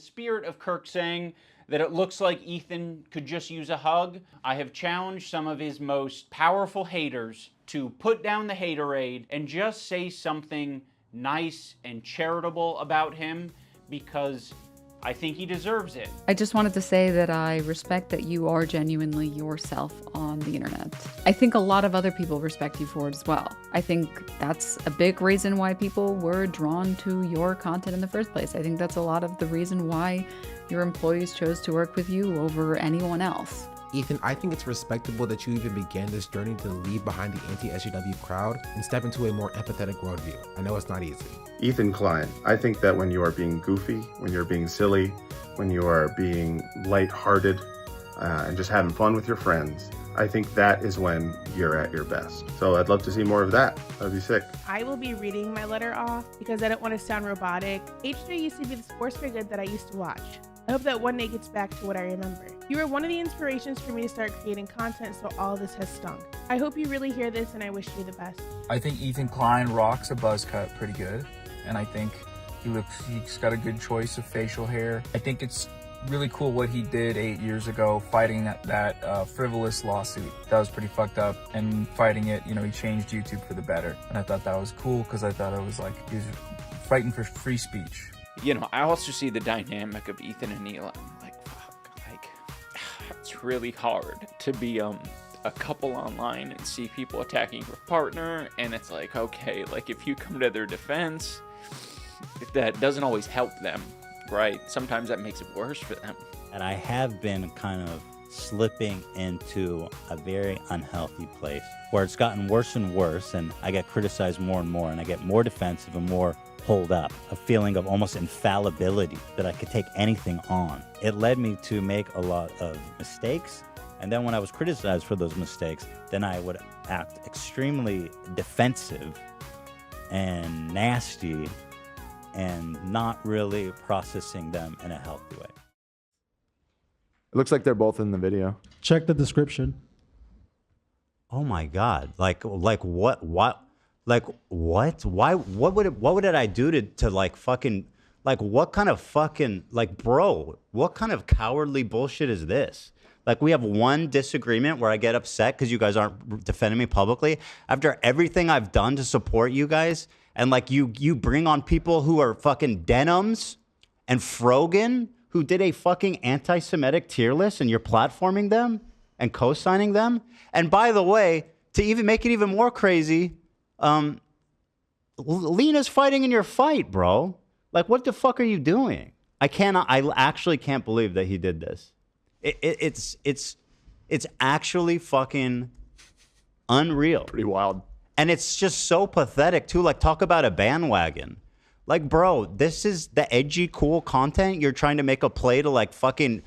spirit of Kirk saying that it looks like Ethan could just use a hug, I have challenged some of his most powerful haters to put down the haterade and just say something nice and charitable about him, because I think he deserves it. I just wanted to say that I respect that you are genuinely yourself on the internet. I think a lot of other people respect you for it as well. I think that's a big reason why people were drawn to your content in the first place. I think that's a lot of the reason why your employees chose to work with you over anyone else. Ethan, I think it's respectable that you even began this journey to leave behind the anti-SJW crowd and step into a more empathetic worldview. I know it's not easy. Ethan Klein, I think that when you are being goofy, when you're being silly, when you are being lighthearted, and just having fun with your friends, I think that is when you're at your best. So I'd love to see more of that. That'd be sick. I will be reading my letter off because I don't want to sound robotic. H3 used to be this force for good that I used to watch. I hope that one day gets back to what I remember. You were one of the inspirations for me to start creating content, so all this has stung. I hope you really hear this, and I wish you the best. I think Ethan Klein rocks a buzz cut pretty good, and I think he's got a good choice of facial hair. I think it's really cool what he did 8 years ago, fighting that frivolous lawsuit. That was pretty fucked up, and fighting it, you know, he changed YouTube for the better. And I thought that was cool because I thought it was like he was fighting for free speech. You know, I also see the dynamic of Ethan and Hila. Like, fuck, like, it's really hard to be a couple online and see people attacking your partner, and it's like, okay, like, if you come to their defense, if that doesn't always help them, right? Sometimes that makes it worse for them. And I have been kind of slipping into a very unhealthy place where it's gotten worse and worse, and I get criticized more and more, and I get more defensive and more hold up, a feeling of almost infallibility, that I could take anything on. It led me to make a lot of mistakes, and then when I was criticized for those mistakes, then I would act extremely defensive and nasty and not really processing them in a healthy way. It looks like they're both in the video. Check the description. Oh my God! Like what? Like what? Why? What did I do to like fucking, like what kind of fucking, like, bro, what kind of cowardly bullshit is this? Like, we have one disagreement where I get upset because you guys aren't defending me publicly after everything I've done to support you guys, and like you bring on people who are fucking Denims and Frogan, who did a fucking anti-Semitic tier list, and you're platforming them and co-signing them. And by the way, to even make it even more crazy, Lena's fighting in your fight, bro. Like, what the fuck are you doing? I actually can't believe that he did this. It's actually fucking unreal. Pretty wild. And it's just so pathetic too. Like, talk about a bandwagon. Like, bro, this is the edgy, cool content you're trying to make a play to like fucking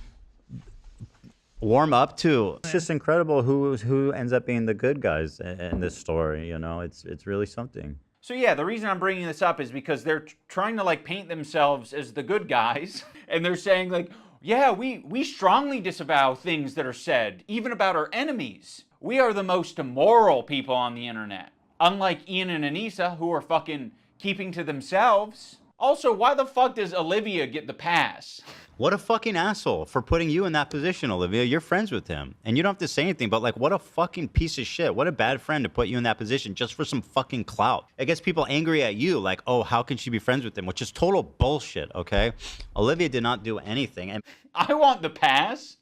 warm up to. It's just incredible who ends up being the good guys in this story. You know, it's really something. So yeah, the reason I'm bringing this up is because they're trying to like paint themselves as the good guys, and they're saying like, yeah, we strongly disavow things that are said, even about our enemies. We are the most immoral people on the internet, unlike Ian and Anissa, who are fucking keeping to themselves. Also, why the fuck does Olivia get the pass? What a fucking asshole for putting you in that position, Olivia. You're friends with him. And you don't have to say anything, but like, what a fucking piece of shit. What a bad friend to put you in that position just for some fucking clout. It gets people angry at you, like, oh, how can she be friends with him? Which is total bullshit, okay? Olivia did not do anything. And I want the pass.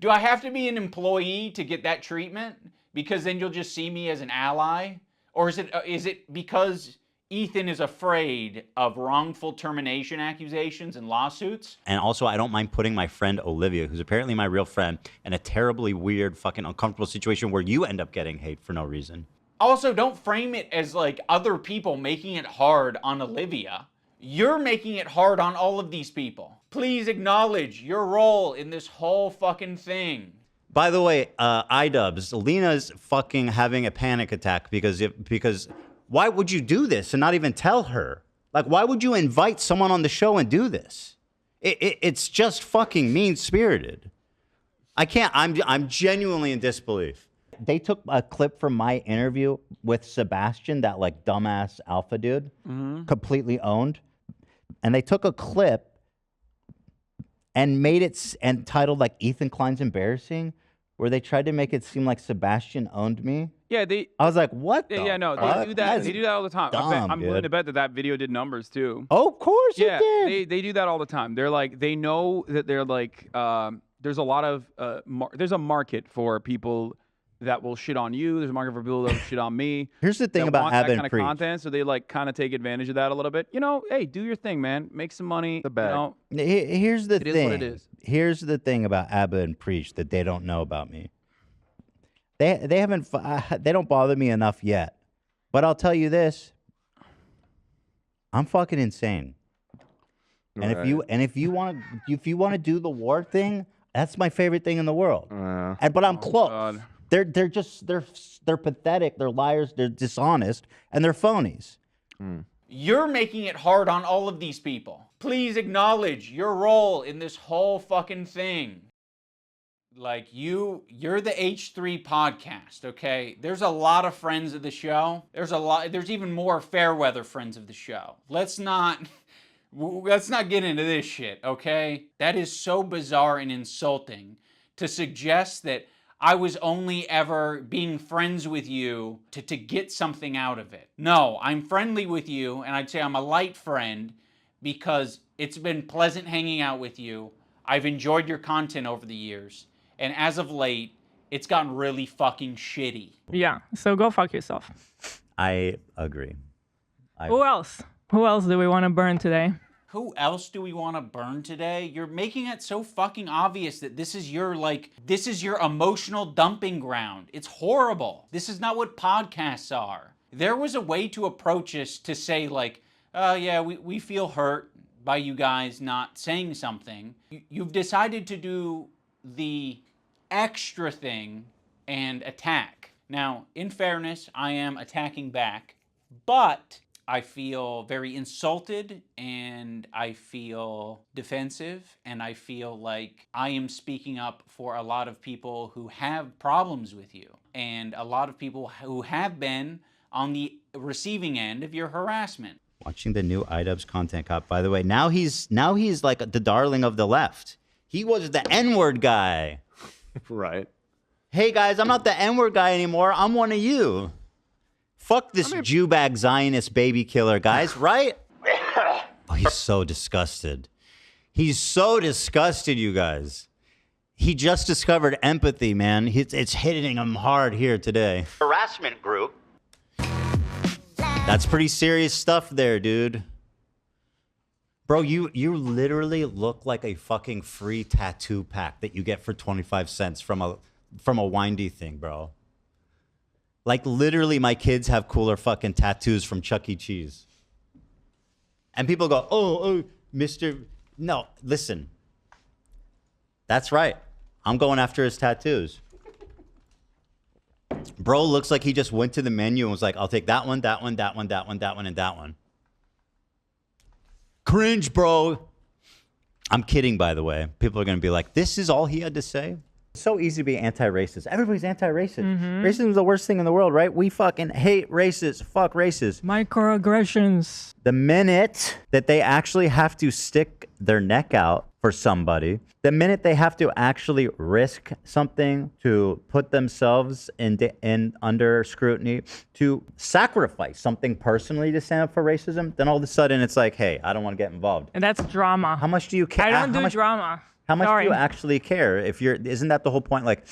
Do I have to be an employee to get that treatment? Because then you'll just see me as an ally? Or is it because Ethan is afraid of wrongful termination accusations and lawsuits? And also, I don't mind putting my friend Olivia, who's apparently my real friend, in a terribly weird, fucking uncomfortable situation where you end up getting hate for no reason. Also, don't frame it as like other people making it hard on Olivia. You're making it hard on all of these people. Please acknowledge your role in this whole fucking thing. By the way, iDubbbz, Lena's fucking having a panic attack because why would you do this and not even tell her? Like, why would you invite someone on the show and do this? It's just fucking mean-spirited. I can't, I'm genuinely in disbelief. They took a clip from my interview with Sebastian, that like dumbass alpha dude, completely owned. And they took a clip and made it and titled like Ethan Klein's embarrassing, where they tried to make it seem like Sebastian owned me. Yeah, I was like, what? Yeah, no, fuck? they do that. They do that all the time. Dumb, I'm willing to dude. bet that video did numbers too. Oh, of course Yeah, it did. they do that all the time. They're like, they know that they're like, there's a lot of there's a market for people that will shit on you. There's a market for people that will shit on me. Here's the thing that about want that Abba kind and of Preach. content, so they like kind of take advantage of that a little bit. You know, hey, do your thing, man. Make some money. The bag. You know, Here's the It is thing. what it is. Here's the thing about Abba and Preach that they don't know about me. They haven't they don't bother me enough yet. But I'll tell you this. I'm fucking insane. And if you want to do the war thing, that's my favorite thing in the world. But I'm close. God. They're pathetic, they're liars, they're dishonest, and they're phonies. You're making it hard on all of these people. Please acknowledge your role in this whole fucking thing. Like, you're the H3 podcast, okay? There's a lot of friends of the show. There's even more fair weather friends of the show. Let's not get into this shit, okay? That is so bizarre and insulting to suggest that I was only ever being friends with you to get something out of it. No, I'm friendly with you, and I'd say I'm a light friend because it's been pleasant hanging out with you. I've enjoyed your content over the years. And as of late, it's gotten really fucking shitty. Yeah, so go fuck yourself. I agree. Who else? Who else do we want to burn today? Who else do we want to burn today? You're making it so fucking obvious that this is your emotional dumping ground. It's horrible. This is not what podcasts are. There was a way to approach this to say like, yeah, we feel hurt by you guys not saying something. You've decided to do the extra thing and attack. Now, in fairness, I am attacking back, but I feel very insulted and I feel defensive and I feel like I am speaking up for a lot of people who have problems with you and a lot of people who have been on the receiving end of your harassment. Watching the new iDubbbz content cop, by the way, now he's like the darling of the left. He was the N-word guy. Right. Hey guys, I'm not the N-word guy anymore. I'm one of you. Fuck this Jew bag Zionist baby killer, guys, right? Oh, he's so disgusted. He's so disgusted, you guys. He just discovered empathy, man. It's hitting him hard here today. Harassment group. That's pretty serious stuff there, dude. Bro, you literally look like a fucking free tattoo pack that you get for 25 cents from a windy thing, bro. Like, literally, my kids have cooler fucking tattoos from Chuck E. Cheese. And people go, oh, Mr. No, listen. That's right. I'm going after his tattoos. Bro looks like he just went to the menu and was like, I'll take that one, that one, that one, that one, that one, and that one. Cringe, bro. I'm kidding, by the way. People are going to be like, this is all he had to say? It's so easy to be anti-racist. Everybody's anti-racist. Racism is the worst thing in the world, right? We fucking hate racists. Fuck racists. Microaggressions. The minute that they actually have to stick their neck out for somebody, the minute they have to actually risk something to put themselves in under scrutiny, to sacrifice something personally to stand up for racism, then all of a sudden it's like, hey, I don't want to get involved. And that's drama. How much do you care? I don't do drama. How much Sorry. do you actually care? Isn't that the whole point? Like,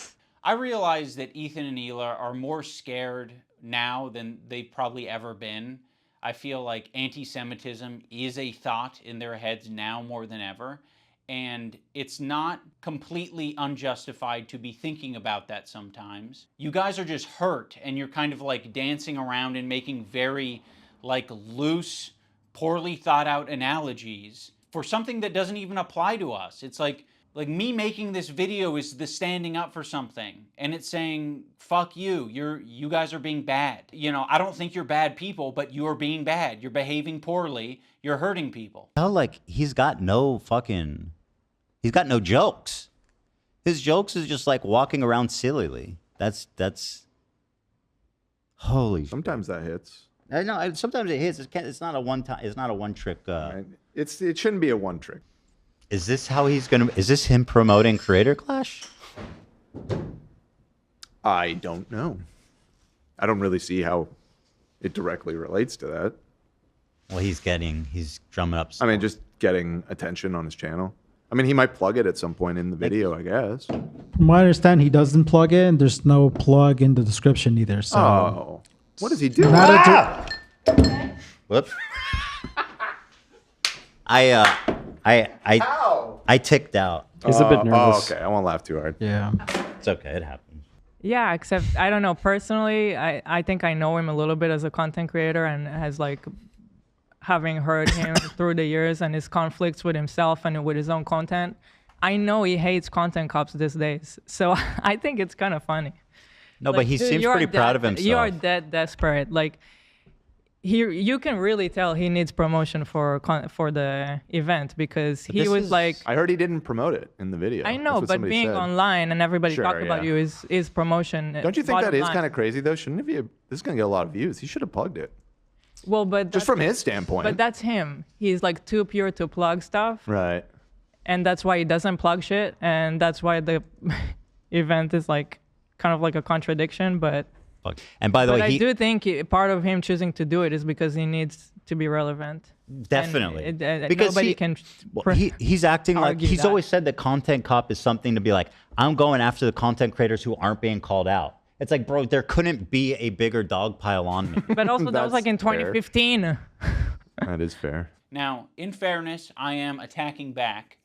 I realize that Ethan and Hila are more scared now than they've probably ever been. I feel like anti-Semitism is a thought in their heads now more than ever. And it's not completely unjustified to be thinking about that sometimes. You guys are just hurt and you're kind of like dancing around and making very like loose, poorly thought out analogies for something that doesn't even apply to us. It's like me making this video is the standing up for something and it's saying, fuck you, you guys are being bad. You know, I don't think you're bad people, but you're being bad. You're behaving poorly. You're hurting people. hell, like, he's got no jokes. His jokes is just like walking around sillily. That's holy. Sometimes that hits. I know. Sometimes it hits. It's not a one trick. Right. It shouldn't be a one trick. Is this how he's gonna? Is this him promoting Creator Clash? I don't know. I don't really see how it directly relates to that. Well, he's drumming up. I mean, just getting attention on his channel. I mean, he might plug it at some point in the video, I guess. From what I understand, he doesn't plug it, and there's no plug in the description either. So, oh, what does he do? Whoops. I ticked out. He's a bit nervous. Oh, okay. I won't laugh too hard. Yeah. It's okay. It happens. Yeah, except I don't know. Personally, I think I know him a little bit as a content creator, and has like having heard him through the years and his conflicts with himself and with his own content. I know he hates content cops these days. So I think it's kind of funny. No, Like, but he dude, seems pretty proud of himself. You are dead desperate. Like you can really tell he needs promotion for the event, because he was like. I heard he didn't promote it in the video. I know, but being online and everybody talking about you is promotion. Don't you think that bottom is line. kind of crazy though? Shouldn't it be? This is gonna get a lot of views. He should have plugged it. Well, but Just from his standpoint. But that's him. He's like too pure to plug stuff. Right. And that's why he doesn't plug shit, and that's why the event is like kind of like a contradiction. But and by the way, I do think part of him choosing to do it is because he needs to be relevant. Definitely. Because nobody can. He's acting like argue he's that. always said that content cop is something to be like, I'm going after the content creators who aren't being called out. It's like, bro, there couldn't be a bigger dog pile on me. But also that was like in 2015. That is fair. Now, in fairness, I am attacking back,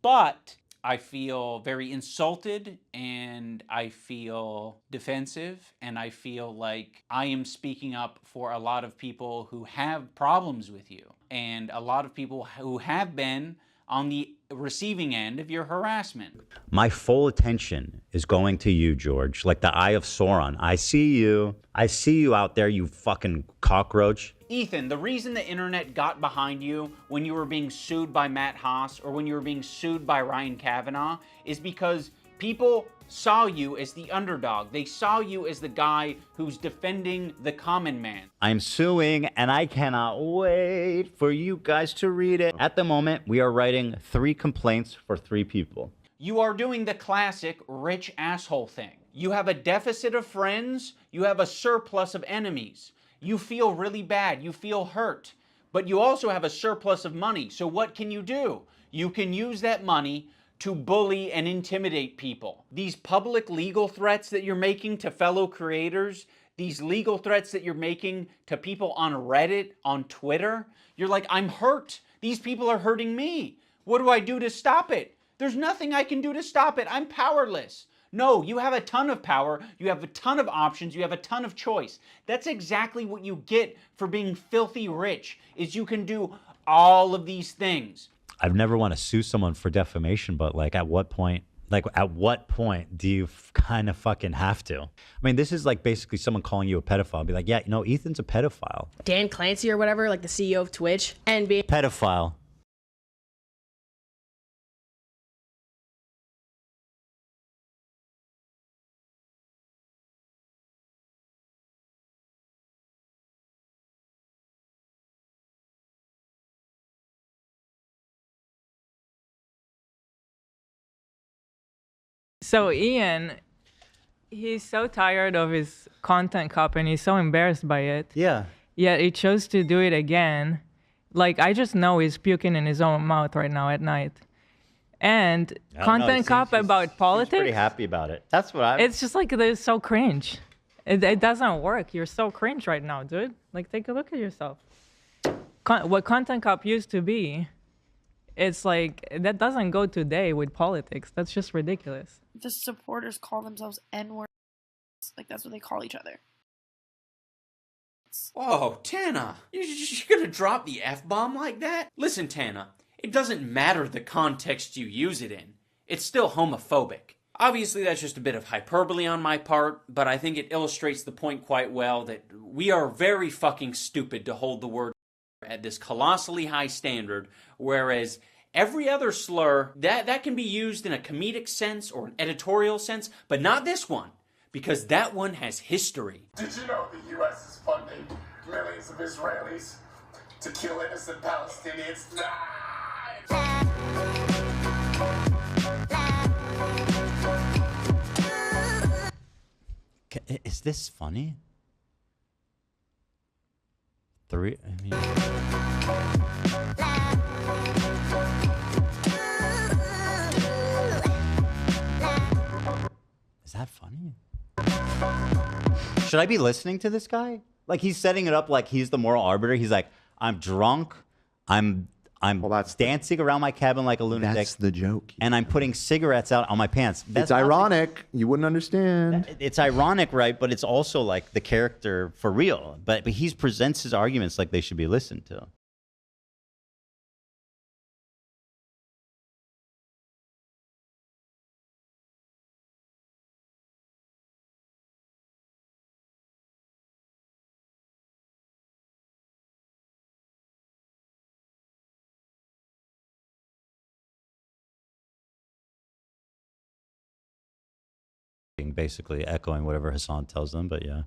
but I feel very insulted, and I feel defensive, and I feel like I am speaking up for a lot of people who have problems with you, and a lot of people who have been on the receiving end of your harassment. My full attention is going to you, George, like the eye of Sauron. I see you. I see you out there, you fucking cockroach. Ethan, the reason the internet got behind you when you were being sued by Matt Haas or when you were being sued by Ryan Kavanaugh is because people saw you as the underdog. They saw you as the guy who's defending the common man. I'm suing, and I cannot wait for you guys to read it. At the moment, we are writing 3 complaints for 3 people. You are doing the classic rich asshole thing. You have a deficit of friends, you have a surplus of enemies. You feel really bad, you feel hurt, but you also have a surplus of money. So what can you do? You can use that money to bully and intimidate people. These public legal threats that you're making to fellow creators, these legal threats that you're making to people on Reddit, on Twitter, you're like, I'm hurt. These people are hurting me. What do I do to stop it? There's nothing I can do to stop it. I'm powerless. No, you have a ton of power, you have a ton of options, you have a ton of choice. That's exactly what you get for being filthy rich, is you can do all of these things. I've never want to sue someone for defamation, but like at what point do you kind of fucking have to? I mean, this is like basically someone calling you a pedophile. Be like, yeah, you know, Ethan's a pedophile. Dan Clancy or whatever, like the CEO of Twitch, and being Pedophile. So Ian, he's so tired of his content cop and he's so embarrassed by it. Yeah. Yet he chose to do it again. Like, I just know he's puking in his own mouth right now at night. And content cop about politics. He's pretty happy about it. That's what I. It's just like, it's so cringe. It doesn't work. You're so cringe right now, dude. Like, take a look at yourself. What content cop used to be, it's like, that doesn't go today with politics. That's just ridiculous. The supporters call themselves N-words. Like, that's what they call each other. Whoa, Tana, you're gonna drop the F-bomb like that? Listen, Tana, it doesn't matter the context you use it in. It's still homophobic. Obviously, that's just a bit of hyperbole on my part, but I think it illustrates the point quite well that we are very fucking stupid to hold the word at this colossally high standard, whereas every other slur, that can be used in a comedic sense or an editorial sense, but not this one, because that one has history. Did you know the U.S. is funding millions of Israelis to kill innocent Palestinians? Is this funny? Three. I mean, is that funny? Should I be listening to this guy? Like he's setting it up like he's the moral arbiter. He's like, I'm drunk. I'm dancing around my cabin like a lunatic. That's the joke. And I'm putting cigarettes out on my pants. It's ironic. You wouldn't understand. It's ironic, right? But it's also like the character for real. But he presents his arguments like they should be listened to. Basically echoing whatever Hassan tells them, but yeah.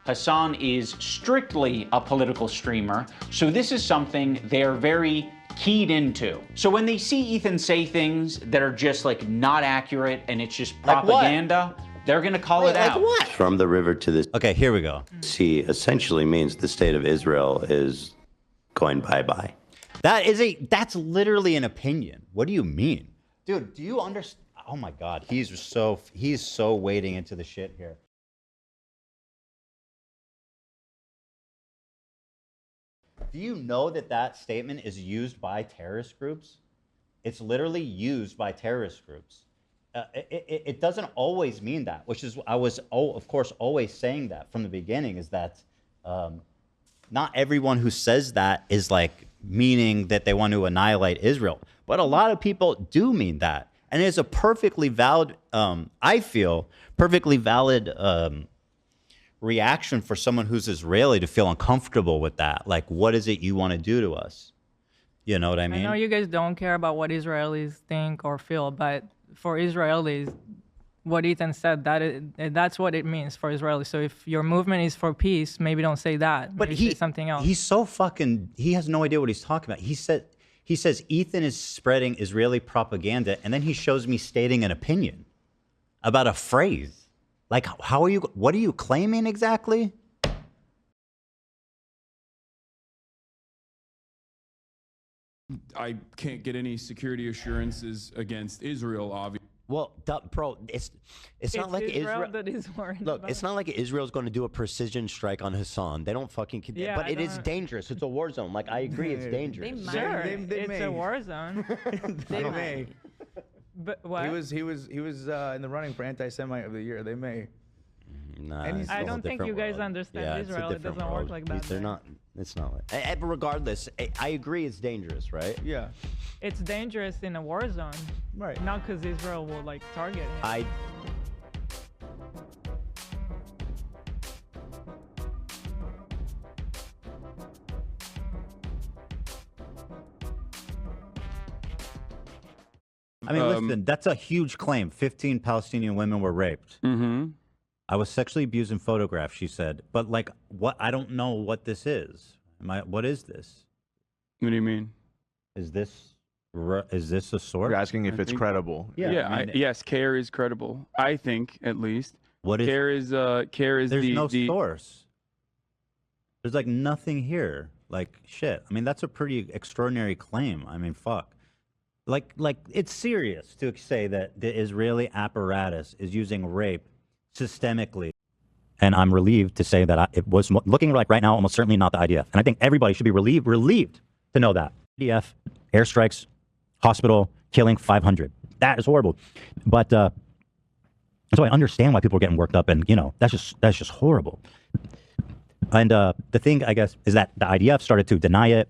Hassan is strictly a political streamer, so this is something they're very keyed into. So when they see Ethan say things that are just like not accurate and it's just propaganda, they're gonna call it out. From the river to the okay, here we go. sea essentially means the state of Israel is going bye-bye. That's literally an opinion. What do you mean? Dude, do you understand? Oh my God, he's so wading into the shit here. Do you know that that statement is used by terrorist groups? It's literally used by terrorist groups. It doesn't always mean that, which is I was of course always saying that from the beginning, is that not everyone who says that is like meaning that they want to annihilate Israel, but a lot of people do mean that. And it's a perfectly valid, I feel, perfectly valid reaction for someone who's Israeli to feel uncomfortable with that. Like, what is it you want to do to us? You know what I mean? I know you guys don't care about what Israelis think or feel, but for Israelis, what Ethan said, that's what it means for Israelis. So if your movement is for peace, maybe don't say that. But maybe say something else. He's so fucking, he has no idea what he's talking about. He says Ethan is spreading Israeli propaganda, and then he shows me stating an opinion about a phrase. Like, what are you claiming exactly? I can't get any security assurances against Israel, obviously. Well, bro, it's not like Israel that is worried. Look, it's not like Israel's going to do a precision strike on Hassan. They don't fucking. Yeah, but it is dangerous. It's a war zone. Like I agree, it's dangerous. Sure, it's a war zone. They may. But what? He was in the running for anti-Semite of the year. They may. Nah, I don't think you guys understand Israel. It doesn't work like that. They're not. It's not like. Regardless, I agree. It's dangerous, right? Yeah. It's dangerous in a war zone, right? Not because Israel will like target it. I mean, listen, that's a huge claim. 15 Palestinian women were raped. Mm-hmm. I was sexually abused and photographed, she said. But like, what? I don't know what this is. What is this? What do you mean? Is this a source? You're asking if it's credible. Yeah. Yes, CARE is credible. I think, at least. What is CARE is? CARE is There's the no source. There's like nothing here. Like shit. I mean, that's a pretty extraordinary claim. I mean, fuck. Like it's serious to say that the Israeli apparatus is using rape systemically. And I'm relieved to say that it was looking like right now almost certainly not the IDF. And I think everybody should be relieved to know that. IDF, airstrikes, hospital, killing 500. That is horrible. But so I understand why people are getting worked up, and that's just horrible. And the thing, I guess, is that the IDF started to deny it.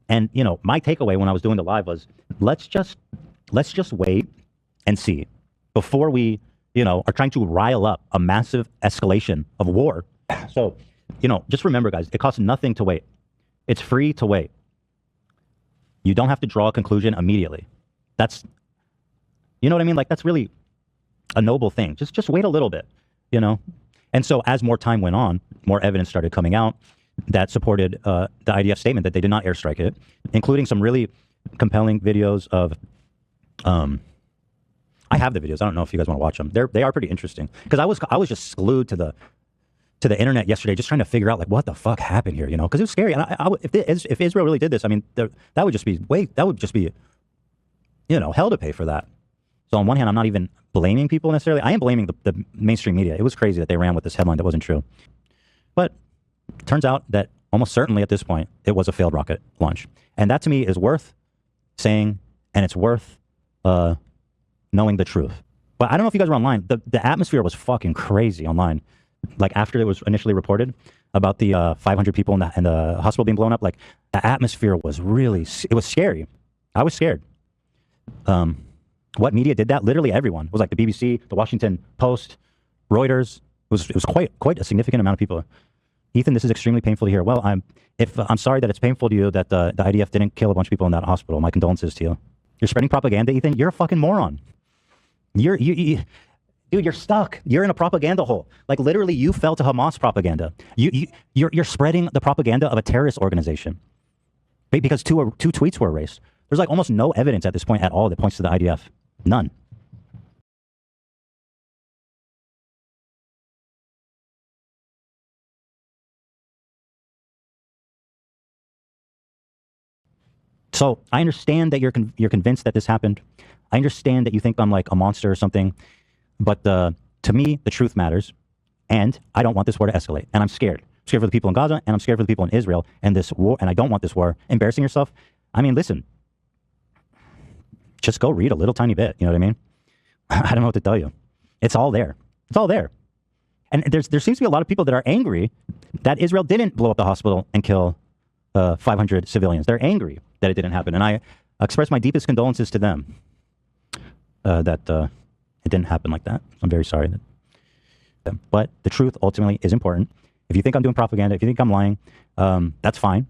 And my takeaway when I was doing the live was, let's just wait and see before we are trying to rile up a massive escalation of war. So, just remember, guys, it costs nothing to wait. It's free to wait. You don't have to draw a conclusion immediately. That's, you know what I mean? Like, that's really a noble thing. Just wait a little bit, And so as more time went on, more evidence started coming out that supported the IDF statement that they did not airstrike it, including some really compelling videos of I have the videos. I don't know if you guys want to watch them. They are pretty interesting because I was just glued to the internet yesterday, just trying to figure out like what the fuck happened here, you know? Because it was scary. And if Israel really did this, I mean, that would just be you know, hell to pay for that. So on one hand, I'm not even blaming people necessarily. I am blaming the mainstream media. It was crazy that they ran with this headline that wasn't true. But it turns out that almost certainly at this point, it was a failed rocket launch. And that to me is worth saying, and it's worth knowing the truth. But I don't know if you guys were online. The atmosphere was fucking crazy online. Like after it was initially reported about the 500 people in the hospital being blown up, like the atmosphere was really, it was scary. I was scared. What media did that? Literally everyone. It was like the BBC, the Washington Post, Reuters. It was quite a significant amount of people. Ethan, this is extremely painful to hear. Well, I'm sorry that it's painful to you that the IDF didn't kill a bunch of people in that hospital. My condolences to you. You're spreading propaganda, Ethan. You're a fucking moron. Dude, you're stuck. You're in a propaganda hole. Like literally, you fell to Hamas propaganda. You're spreading the propaganda of a terrorist organization because two tweets were erased. There's like almost no evidence at this point at all that points to the IDF. None. So I understand that you're convinced that this happened. I understand that you think I'm like a monster or something. But to me, the truth matters. And I don't want this war to escalate. And I'm scared. I'm scared for the people in Gaza, and I'm scared for the people in Israel. And this war, and I don't want this war. Embarrassing yourself? I mean, listen. Just go read a little tiny bit. You know what I mean? I don't know what to tell you. It's all there. It's all there. And there seems to be a lot of people that are angry that Israel didn't blow up the hospital and kill 500 civilians. They're angry that it didn't happen. And I express my deepest condolences to them that it didn't happen like that. I'm very sorry. But the truth ultimately is important. If you think I'm doing propaganda, if you think I'm lying, that's fine.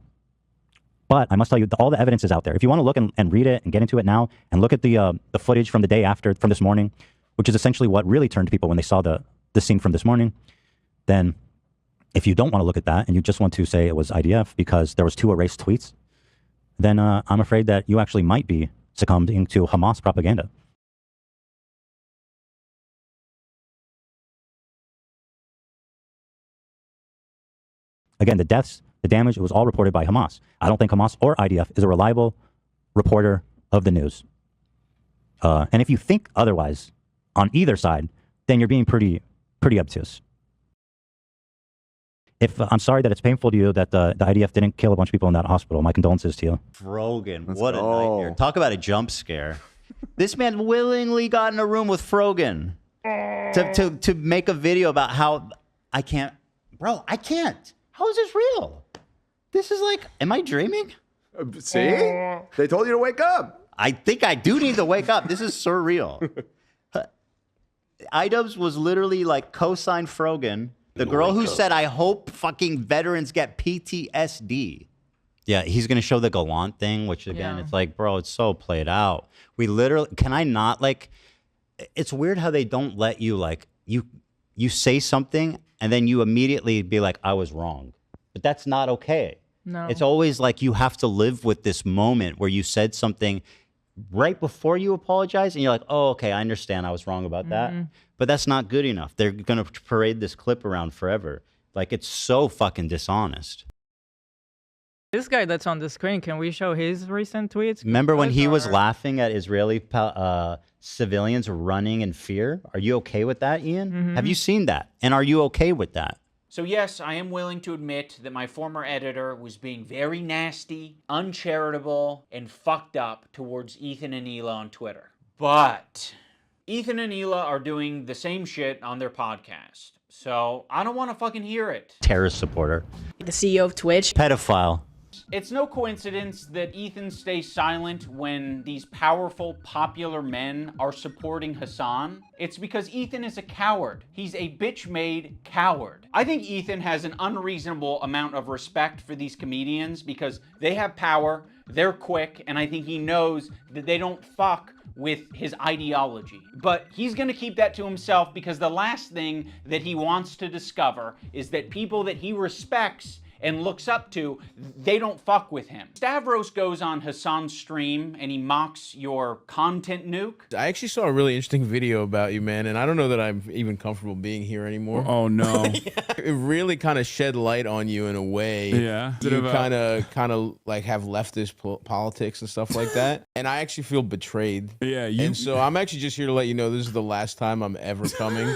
But I must tell you, all the evidence is out there. If you want to look and read it and get into it now and look at the footage from the day after, from this morning, which is essentially what really turned people when they saw the scene from this morning, then if you don't want to look at that and you just want to say it was IDF because there was 2 erased tweets, then I'm afraid that you actually might be succumbing to Hamas propaganda. Again, the deaths, the damage, it was all reported by Hamas. I don't think Hamas or IDF is a reliable reporter of the news. And if you think otherwise on either side, then you're being pretty obtuse. I'm sorry that it's painful to you that the IDF didn't kill a bunch of people in that hospital. My condolences to you. Frogan, what a nightmare. Talk about a jump scare. This man willingly got in a room with Frogan to make a video about how I can't. How is this real? This is like, am I dreaming? See? They told you to wake up. I think I do need to wake up. This is surreal. iDubbbz was literally like co-signed Frogan, the girl who said, I hope fucking veterans get PTSD. Yeah, he's going to show the Gallant thing, which again, it's like, bro, it's so played out. We literally, can I not like, it's weird how they don't let you like, you say something and then you immediately be like, I was wrong. But that's not okay. No. It's always like you have to live with this moment where you said something right before you apologize and you're like, oh, okay, I understand I was wrong about that. But that's not good enough. They're going to parade this clip around forever. Like, it's so fucking dishonest. This guy that's on the screen, can we show his recent tweets? Remember when he was laughing at Israeli civilians running in fear? Are you okay with that, Ian? Have you seen that? And are you okay with that? So yes, I am willing to admit that my former editor was being very nasty, uncharitable, and fucked up towards Ethan and Hila on Twitter. But Ethan and Hila are doing the same shit on their podcast. So I don't want to fucking hear it. Terrorist supporter. The CEO of Twitch. Pedophile. It's no coincidence that Ethan stays silent when these powerful, popular men are supporting Hassan. It's because Ethan is a coward. He's a bitch-made coward. I think Ethan has an unreasonable amount of respect for these comedians because they have power, they're quick, and I think he knows that they don't fuck with his ideology. But he's gonna keep that to himself because the last thing that he wants to discover is that people that he respects and looks up to, they don't fuck with him. Stavros goes on Hassan's stream and he mocks your content nuke. I actually saw a really interesting video about you, man, and I don't know that I'm even comfortable being here anymore. Oh no. It really kind of shed light on you in a way. Yeah. You kind of like have leftist politics and stuff like that, and I actually feel betrayed. Yeah. And so I'm actually just here to let you know this is the last time I'm ever coming.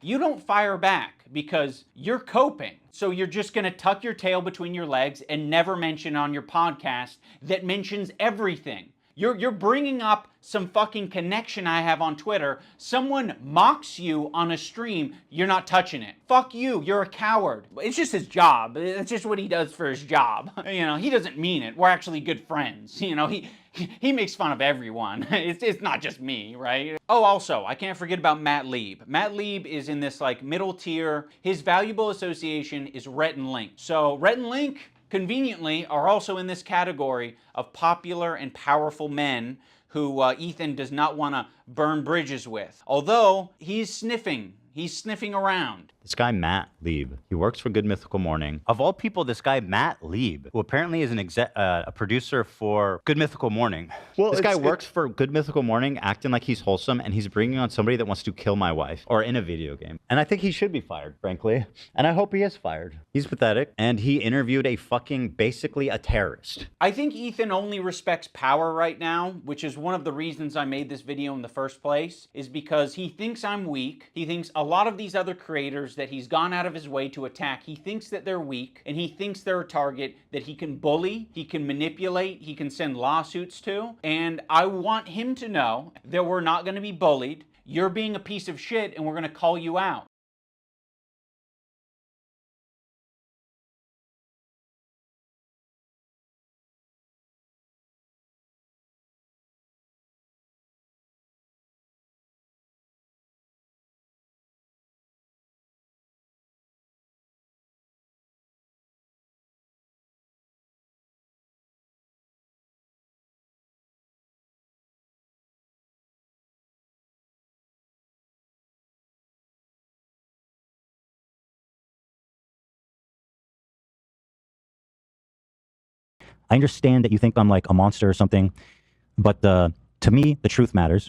You don't fire back because you're coping. So you're just gonna tuck your tail between your legs and never mention on your podcast that mentions everything. You're bringing up some fucking connection I have on Twitter. Someone mocks you on a stream, you're not touching it. Fuck you, you're a coward. It's just his job. It's just what he does for his job. You know, he doesn't mean it. We're actually good friends. You know, he makes fun of everyone. It's not just me, right? Oh, also, I can't forget about Matt Lieb. Matt Lieb is in this like middle tier. His valuable association is Rhett and Link. So Rhett and Link, conveniently, are also in this category of popular and powerful men who Ethan does not want to burn bridges with. Although, he's sniffing around. This guy, Matt Lieb, he works for Good Mythical Morning. Of all people, this guy, Matt Lieb, who apparently is a producer for Good Mythical Morning. Well, this guy works for Good Mythical Morning, acting like he's wholesome, and he's bringing on somebody that wants to kill my wife, or in a video game. And I think he should be fired, frankly. And I hope he is fired. He's pathetic, and he interviewed basically a terrorist. I think Ethan only respects power right now, which is one of the reasons I made this video in the first place, is because he thinks I'm weak. He thinks a lot of these other creators that he's gone out of his way to attack, he thinks that they're weak, and he thinks they're a target that he can bully, he can manipulate, he can send lawsuits to, and I want him to know that we're not going to be bullied. You're being a piece of shit, and we're going to call you out. I understand that you think I'm like a monster or something, but to me, the truth matters.